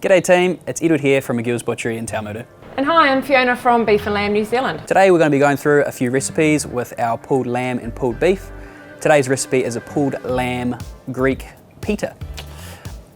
G'day team, it's Edward here from Magills Butchery in Taumutu. And hi, I'm Fiona from Beef and Lamb New Zealand. Today we're going to be going through a few recipes with our pulled lamb and pulled beef. Today's recipe is a pulled lamb Greek pita.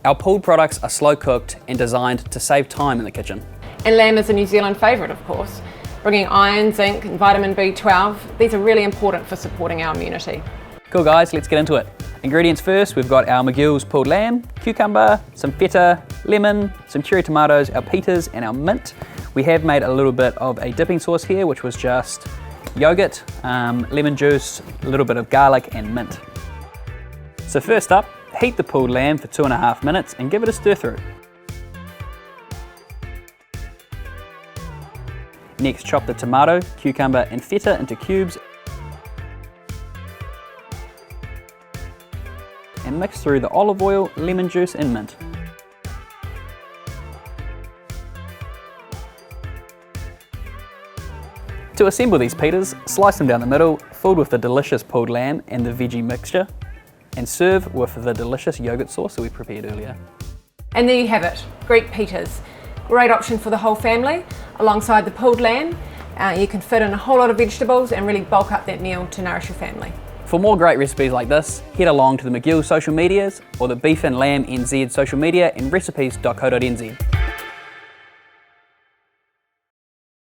Our pulled products are slow cooked and designed to save time in the kitchen. And lamb is a New Zealand favourite, of course, bringing iron, zinc and vitamin B12. These are really important for supporting our immunity. Cool guys, let's get into it. Ingredients first, we've got our Magills pulled lamb, cucumber, some feta, lemon, some cherry tomatoes, our pitas and our mint. We have made a little bit of a dipping sauce here, which was just yogurt, lemon juice, a little bit of garlic and mint. So first up, heat the pulled lamb for 2.5 minutes and give it a stir through. Next, chop the tomato, cucumber and feta into cubes and mix through the olive oil, lemon juice and mint. To assemble these pitas, slice them down the middle, filled with the delicious pulled lamb and the veggie mixture, and serve with the delicious yogurt sauce that we prepared earlier. And there you have it, Greek pitas. Great option for the whole family. Alongside the pulled lamb, you can fit in a whole lot of vegetables and really bulk up that meal to nourish your family. For more great recipes like this, head along to the Magills social medias or the Beef and Lamb NZ social media and recipes.co.nz.